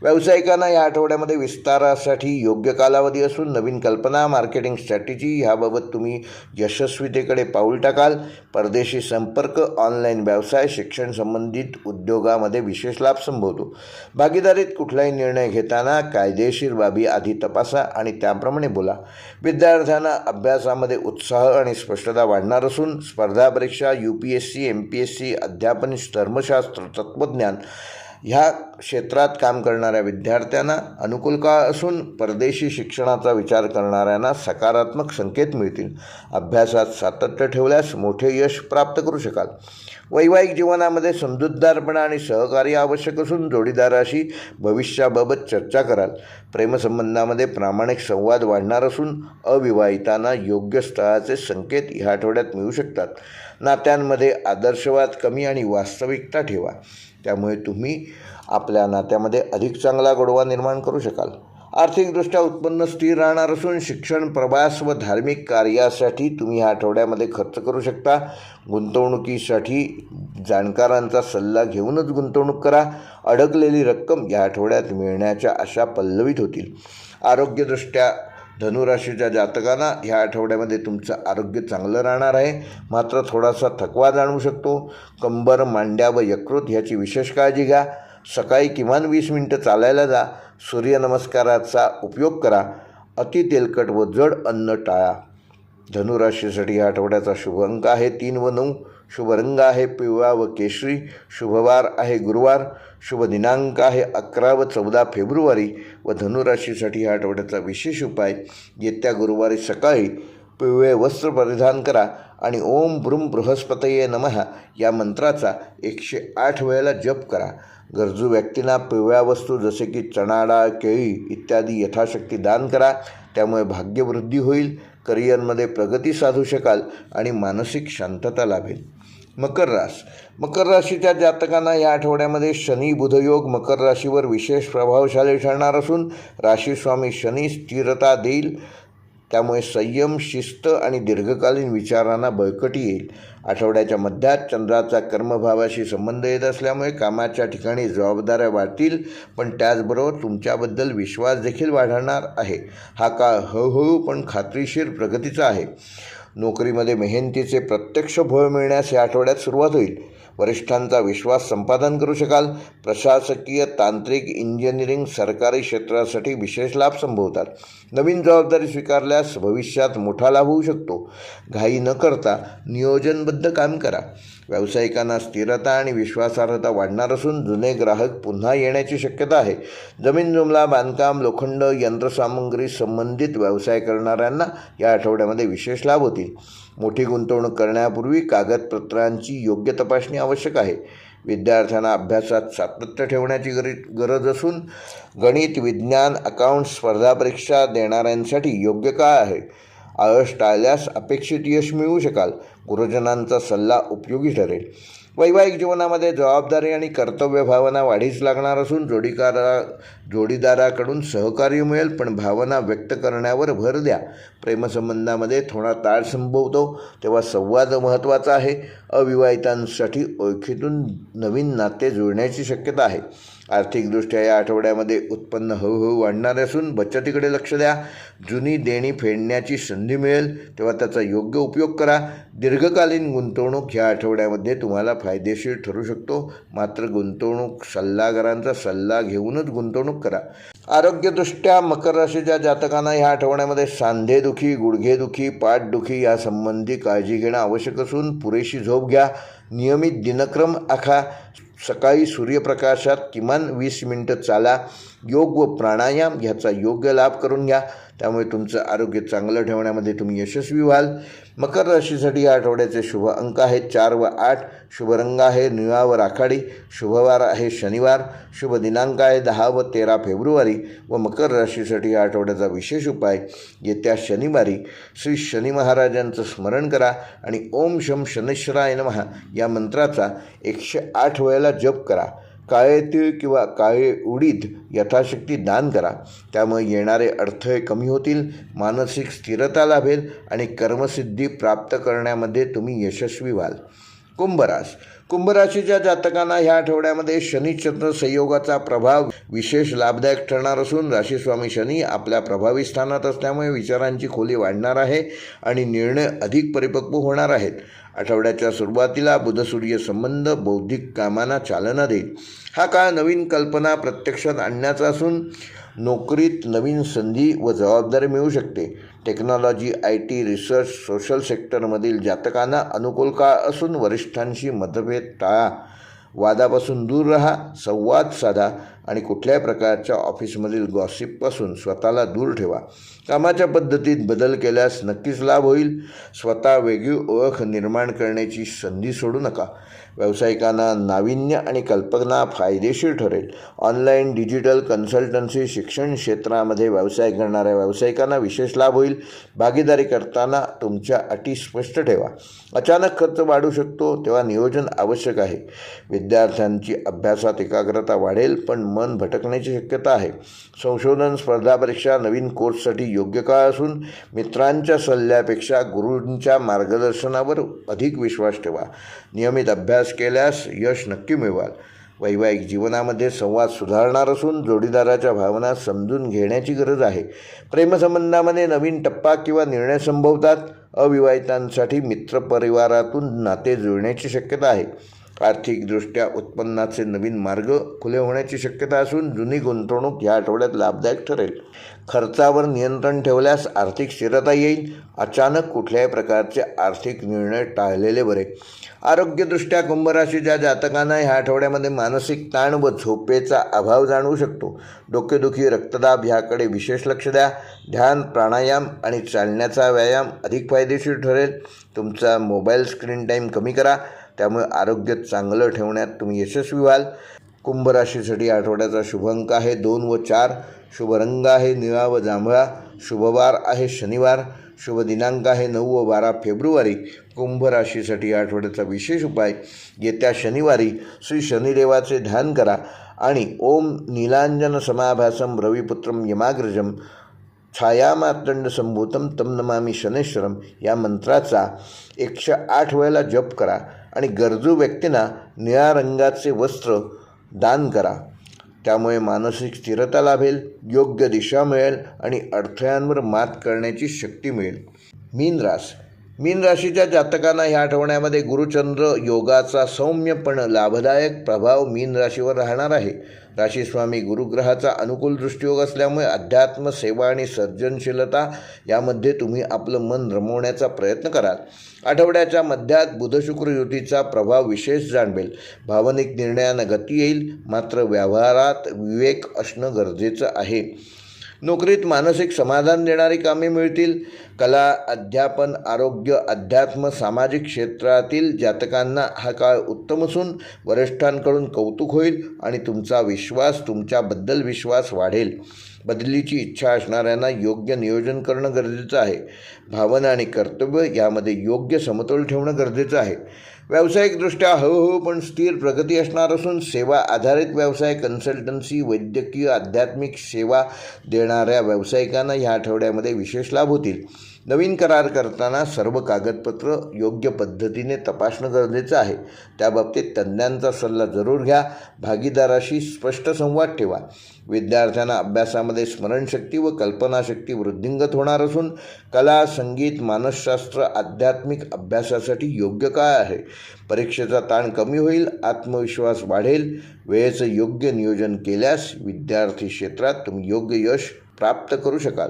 व्यावसायिकांना या आठवड्यामध्ये विस्तारासाठी योग्य कालावधी असून नवीन कल्पना, मार्केटिंग स्ट्रॅटेजी ह्याबाबत तुम्ही यशस्वीतेकडे पाऊल टाकाल. परदेशी संपर्क, ऑनलाईन व्यवसाय, शिक्षण संबंधित उद्योगामध्ये विशेष लाभ संभवतो. भागीदारीत कुठलाही निर्णय घेताना कायदेशीर बाबी आधी तपासा आणि त्याप्रमाणे बोला. विद्यार्थ्यांना अभ्यासामध्ये उत्साह आणि स्पष्टता वाढणार असून स्पर्धा परीक्षा, UPSC, MPSC, अध्यापन, धर्मशास्त्र, तत्त्वज्ञान ह्या क्षेत्रात काम करणाऱ्या विद्यार्थ्यांना अनुकूल काळ असून परदेशी शिक्षणाचा विचार करणाऱ्यांना सकारात्मक संकेत मिळतील. अभ्यासात सातत्य ठेवल्यास मोठे यश प्राप्त करू शकाल. वैवाहिक जीवनामध्ये समजूतदारपणा आणि सहकार्य आवश्यक असून जोडीदाराशी भविष्याबाबत चर्चा कराल. प्रेमसंबंधामध्ये प्रामाणिक संवाद वाढणार असून अविवाहितांना योग्य स्थळाचे संकेत ह्या आठवड्यात मिळू शकतात. नात्यांमध्ये आदर्शवाद कमी आणि वास्तविकता ठेवा, त्यामुळे तुम्ही आपल्या नात्यामध्ये अधिक चांगला गोडवा निर्माण करू शकाल. आर्थिकदृष्ट्या उत्पन्न स्थिर राहणार असून शिक्षण, प्रवास व धार्मिक कार्यासाठी तुम्ही ह्या आठवड्यामध्ये खर्च करू शकता. गुंतवणुकीसाठी जाणकारांचा सल्ला घेऊनच गुंतवणूक करा. अडकलेली रक्कम या आठवड्यात मिळण्याच्या आशा पल्लवित होतील. आरोग्यदृष्ट्या धनुराशीच्या जातकांना ह्या आठवड्यामध्ये तुमचं आरोग्य चांगलं राहणार आहे, मात्र थोडासा थकवा जाणवू शकतो. कंबर, मांड्या व यकृत ह्याची विशेष काळजी घ्या. सकाळी किमान 20 मिनटं चालायला जा. सूर्यनमस्काराचा उपयोग करा. अति तेलकट व जड अन्न टाळा. धनुराशीसाठी ह्या आठवड्याचा शुभ अंक आहे 3 व 9. शुभ रंग आहे पिवळा व केशरी. शुभवार आहे गुरुवार. शुभ दिनांक आहे 11 व 14 फेब्रुवारी. व धनुराशीसाठी ह्या आठवड्याचा विशेष उपाय, येत्या गुरुवारी सकाळी पिवळे वस्त्र परिधान करा आणि ओम ब्रूम बृहस्पतये नमः या मंत्राचा 108 वेळेला जप करा. गरजू व्यक्तींना पिवळ्या वस्तू जसे की चणा डाळ, केळी इत्यादी यथाशक्ती दान करा, त्यामुळे भाग्यवृद्धी होईल. करिअरमध्ये प्रगती साधू शकाल आणि मानसिक शांतता लाभेल. मकर राशीच्या जातकांना या आठवड्यामध्ये शनी बुध योग मकर राशीवर विशेष प्रभावशाली ठरणार असून राशीस्वामी शनी स्थिरता देईल. त्यामुळे संयम, शिस्त आणि दीर्घकालीन विचारांना बळकटी येईल. आठवड्याच्या मध्यात चंद्राचा कर्मभावाशी संबंध येत असल्यामुळे कामाच्या ठिकाणी जबाबदाऱ्या वाढतील, पण त्याचबरोबर तुमच्याबद्दल विश्वास देखील वाढणार आहे. हा काळ हळूहळू पण खात्रीशीर प्रगतीचा आहे. नोकरीमध्ये मेहनतीचे प्रत्यक्ष फळ मिळण्यास या आठवड्यात सुरुवात होईल. वरिष्ठांचा विश्वास संपादन करू शकाल. प्रशासकीय, तांत्रिक, इंजिनिअरिंग, सरकारी क्षेत्रासाठी विशेष लाभ संभवतात. नवीन जबाबदारी स्वीकारल्यास भविष्यात मोठा लाभ होऊ शकतो. घाई न करता नियोजनबद्ध काम करा. व्यावसायिकांना स्थिरता आणि विश्वासार्हता वाढणार असून जुने ग्राहक पुन्हा येण्याची शक्यता आहे. जमीन जुमला, बांधकाम, लोखंड, यंत्रसामुग्री संबंधित व्यवसाय करणाऱ्यांना या आठवड्यामध्ये विशेष लाभ होतील. मोठी गुंतवणूक करण्यापूर्वी कागदपत्रांची योग्य तपासणी आवश्यक आहे. विद्यार्थ्यांना अभ्यासात सातत्य ठेवण्याची गरज असून गणित, विज्ञान, अकाउंट स्पर्धा परीक्षा देणाऱ्यांसाठी योग्य काळ आहे. आळस टाळल्यास अपेक्षित यश मिळवू शकाल. गुरुजनांचा सल्ला उपयोगी ठरेल. वैवाहिक जीवनामध्ये जबाबदारी आणि कर्तव्य भावना वाढीस लागणार असून जोडीदाराकडून सहकार्य मिळेल, पण भावना व्यक्त करण्यावर भर द्या. प्रेमसंबंधामध्ये थोडा ताळ संभवतो, तेव्हा संवाद महत्त्वाचा आहे. अविवाहितांसाठी ओळखीतून नवीन नाते जुळण्याची शक्यता आहे. आर्थिकदृष्ट्या या आठवड्यामध्ये उत्पन्न हळूहळू वाढणार असून बचतीकडे लक्ष द्या. जुनी देणी फेडण्याची संधी मिळेल, तेव्हा त्याचा योग्य उपयोग करा. दीर्घकालीन गुंतवणूक ह्या आठवड्यामध्ये तुम्हाला फायदेशीर ठरू शकतो, मात्र गुंतवणूक सल्लागारांचा सल्ला घेऊनच गुंतवणूक करा. आरोग्यदृष्ट्या मकर राशीच्या जातकांना ह्या आठवड्यामध्ये सांधेदुखी, गुडघेदुखी, पाठदुखी यासंबंधी काळजी घेणं आवश्यक असून पुरेशी झोप घ्या. नियमित दिनक्रम आखा. सकाळी सूर्यप्रकाशात किमान 20 मिनिटं चाला. योग व प्राणायाम ह्याचा योग्य लाभ करून घ्या. त्यामुळे तुमचं आरोग्य चांगलं ठेवण्यामध्ये तुम्ही यशस्वी व्हाल. मकर राशीसाठी या आठवड्याचे शुभ अंक आहेत 4 व 8. शुभ रंग आहे निळा व राखाडी. शुभवार आहे शनिवार. शुभ दिनांक आहे 10 व 13 फेब्रुवारी. व मकर राशीसाठी या आठवड्याचा विशेष उपाय, येत्या शनिवारी श्री शनी महाराजांचं स्मरण करा आणि ओम शम शनेश्वराय नमः या मंत्राचा 108 वेळेला जप करा. काळे तीळ किंवा काळे उडीद यथाशक्ती दान करा. त्यामुळे येणारे अडथळे कमी होतील, मानसिक स्थिरता लाभेल आणि कर्मसिद्धी प्राप्त करण्यामध्ये तुम्ही यशस्वी व्हाल. कुंभराशीच्या जातकांना ह्या आठवड्यामध्ये शनी-चंद्र संयोगाचा प्रभाव विशेष लाभदायक ठरणार असून राशीस्वामी शनी आपल्या प्रभावी स्थानात असल्यामुळे विचारांची खोली वाढणार आहे आणि निर्णय अधिक परिपक्व होणार आहेत. आठवड्याच्या सुरुवातीला बुध-सूर्य संबंध बौद्धिक कामांना चालना देईल. हा काळ नवीन कल्पना प्रत्यक्षात आणण्याचा असून नोकरीत नवीन संधी व जबाबदारी मिळू शकते. टेक्नॉलॉजी, IT, रिसर्च, सोशल सेक्टरमधील जातकांना अनुकूल काळ असून वरिष्ठांशी मतभेद टाळा. वादापासून दूर राहा. संवाद साधा आणि कुठल्याही प्रकारच्या ऑफिसमधील गॉसिपपासून स्वतःला दूर ठेवा. कामाच्या पद्धतीत बदल केल्यास नक्कीच लाभ होईल. स्वतः वेगळी ओळख निर्माण करण्याची संधी सोडू नका. व्यावसायिकांना नाविन्य आणि कल्पना फायदेशीर ठरेल. ऑनलाईन, डिजिटल, कन्सल्टन्सी, शिक्षण क्षेत्रामध्ये व्यवसाय करणाऱ्या व्यावसायिकांना विशेष लाभ होईल. भागीदारी करताना तुमच्या अटी स्पष्ट ठेवा. अचानक खर्च वाढू शकतो, तेव्हा नियोजन आवश्यक आहे. विद्यार्थ्यांची अभ्यासात एकाग्रता वाढेल, पण मन भटकण्याची शक्यता आहे. संशोधन, स्पर्धा परीक्षा, नवीन कोर्ससाठी योग्य काळ असून मित्रांच्या सल्ल्यापेक्षा गुरूंच्या मार्गदर्शनावर अधिक विश्वास ठेवा. नियमित अभ्यास केल्यास यश नक्की मिळवाल. वैवाहिक जीवनामध्ये संवाद सुधारणार असून जोडीदाराच्या भावना समजून घेण्याची गरज आहे. प्रेमसंबंधामध्ये नवीन टप्पा किंवा निर्णय संभवतात. अविवाहितांसाठी मित्रपरिवारातून नाते जुळण्याची शक्यता आहे. आर्थिकदृष्ट्या उत्पन्नाचे नवीन मार्ग खुले होण्याची शक्यता असून जुनी गुंतवणूक या आठवड्यात लाभदायक ठरेल. खर्चावर नियंत्रण ठेवल्यास आर्थिक स्थिरता येईल. अचानक कुठल्याही प्रकारचे आर्थिक निर्णय टाळलेले बरे. आरोग्यदृष्ट्या कुंभराशीच्या जातकांना ह्या आठवड्यामध्ये मानसिक ताण व झोपेचा अभाव जाणवू शकतो. डोकेदुखी, रक्तदाब ह्याकडे विशेष लक्ष द्या. ध्यान, प्राणायाम आणि चालण्याचा व्यायाम अधिक फायदेशीर ठरेल. तुमचा मोबाईल स्क्रीन टाईम कमी करा. त्यामुळे आरोग्य चांगलं ठेवण्यात तुम्ही यशस्वी व्हाल. कुंभ राशीसाठी आठवड्याचा शुभ अंक आहे 2 व 4. शुभ रंग आहे निळा व जांभळा. शुभवार आहे शनिवार. शुभ दिनांक आहे 9 व 12 फेब्रुवारी. कुंभ राशीसाठी आठवड्याचा विशेष उपाय, येत्या शनिवारी श्री शनिदेवाचे ध्यान करा आणि ओम नीलांजन समाभासम रविपुत्रम यमाग्रजम छायामार्तंड संभूतम तम नमामि शनैश्वरम या मंत्राचा 108 वेळेला जप करा आणि गरजू व्यक्तींना निळ्या रंगाचे वस्त्र दान करा. त्यामुळे मानसिक स्थिरता लाभेल, योग्य दिशा मिळेल आणि अडथळ्यांवर मात करण्याची शक्ती मिळेल. मीन राशीच्या जातकांना ह्या आठवड्यामध्ये गुरुचंद्र योगाचा सौम्य पण लाभदायक प्रभाव मीन राशीवर राहणार आहे. राशीस्वामी गुरुग्रहाचा अनुकूल दृष्टियोग असल्यामुळे अध्यात्म, सेवा आणि सर्जनशीलता यामध्ये तुम्ही आपलं मन रमवण्याचा प्रयत्न कराल. आठवड्याच्या मध्यात बुध-शुक्र युतीचा प्रभाव विशेष जाणवेल. भावनिक निर्णयांना गती येईल, मात्र व्यवहारात विवेक असणं गरजेचं आहे. नोकरीत मानसिक समाधान देणारी कामे मिळतील. कला, अध्यापन, आरोग्य, अध्यात्म, सामाजिक क्षेत्रातील जातकांना हा काळ उत्तम असून वरिष्ठांकडून कौतुक होईल आणि तुमच्याबद्दल विश्वास वाढेल. बदलीची इच्छा असणाऱ्यांना योग्य नियोजन करणं गरजेचं आहे. भावना आणि कर्तव्य यामध्ये योग्य समतोल ठेवणं गरजेचं आहे. व्यावसायिकदृष्ट्या हळूहळू पण स्थिर प्रगती असणार असून सेवा आधारित व्यवसाय, कन्सल्टन्सी, वैद्यकीय, आध्यात्मिक सेवा देणाऱ्या व्यावसायिकांना ह्या आठवड्यामध्ये विशेष लाभ होतील. नवीन करार करताना सर्व कागदपत्र योग्य पद्धतीने तपासणं गरजेचं आहे. त्याबाबतीत तज्ज्ञांचा सल्ला जरूर घ्या. भागीदाराशी स्पष्ट संवाद ठेवा. विद्यार्थ्यांना अभ्यासामध्ये स्मरणशक्ती व कल्पनाशक्ती वृद्धिंगत होणार असून कला, संगीत, मानसशास्त्र, आध्यात्मिक अभ्यासासाठी योग्य काळ आहे. परीक्षेचा ताण कमी होईल, आत्मविश्वास वाढेल. वेळेचं योग्य नियोजन केल्यास विद्यार्थी क्षेत्रात तुम्ही योग्य यश प्राप्त करू शकाल.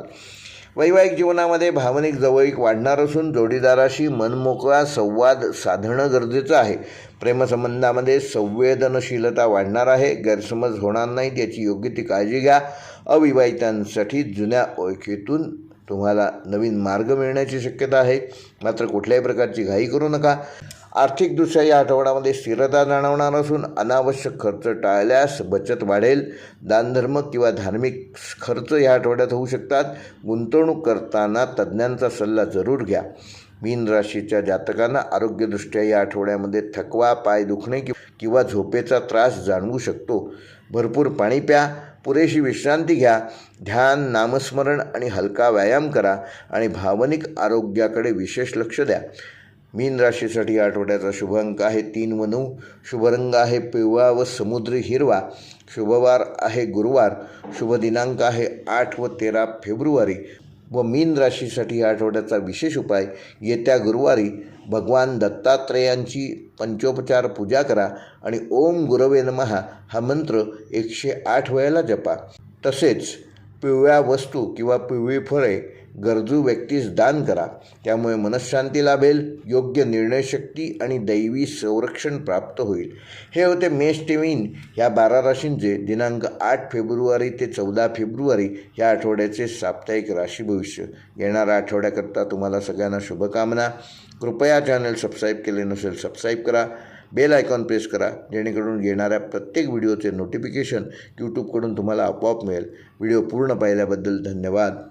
वैवाहिक जीवनामध्ये भावनिक जवळीक वाढणार असून जोडीदाराशी मनमोकळा संवाद साधणं गरजेचं आहे. प्रेमसंबंधामध्ये संवेदनशीलता वाढणार आहे. गैरसमज होणार नाहीत याची योग्य ती काळजी घ्या. अविवाहितांसाठी जुन्या ओळखीतून तुम्हाला नवीन मार्ग मिळण्याची शक्यता आहे, मात्र कुठल्याही प्रकारची घाई करू नका. आर्थिकदृष्ट्या या आठवड्यामध्ये स्थिरता जाणवणार असून अनावश्यक खर्च टाळल्यास बचत वाढेल. दानधर्म किंवा धार्मिक खर्च या आठवड्यात होऊ शकतात. गुंतवणूक करताना तज्ज्ञांचा सल्ला जरूर घ्या. मीन राशीच्या जातकांना आरोग्यदृष्ट्या या आठवड्यामध्ये थकवा, पाय दुखणे किंवा झोपेचा त्रास जाणवू शकतो. भरपूर पाणी प्या, पुरेशी विश्रांती घ्या, ध्यान, नामस्मरण आणि हलका व्यायाम करा आणि भावनिक आरोग्याकडे विशेष लक्ष द्या. मीन राशीसाठी या आठवड्याचा शुभ अंक आहे 3 व 9. शुभ रंग आहे पिवळा व समुद्री हिरवा. शुभवार आहे गुरुवार. शुभ दिनांक आहे 8 व 13 फेब्रुवारी. व मीन राशीसाठी या आठवड्याचा विशेष उपाय, येत्या गुरुवारी भगवान दत्तात्रेयांची पंचोपचार पूजा करा आणि ओम गुरवे नमः हा मंत्र 108 वेळेला जपा. तसेच पिवळ्या वस्तू किंवा पिवळी फळे गरजू व्यक्तीस दान करा. त्यामुळे मनःशांती लाभेल, योग्य निर्णयशक्ती आणि दैवी संरक्षण प्राप्त होईल. हे होते मेष ते मीन ह्या 12 राशींचे दिनांक 8 फेब्रुवारी ते 14 फेब्रुवारी या आठवड्याचे साप्ताहिक राशी भविष्य. येणाऱ्या आठवड्याकरता तुम्हाला सगळ्यांना शुभकामना. कृपया चॅनल सबस्क्राईब केले नसेल सबस्क्राईब करा. बेल आयकॉन प्रेस करा, जेणेकरून येणाऱ्या प्रत्येक व्हिडिओचे नोटिफिकेशन यूट्यूबकडून तुम्हाला आपोआप मिळेल. व्हिडिओ पूर्ण पाहिल्याबद्दल धन्यवाद.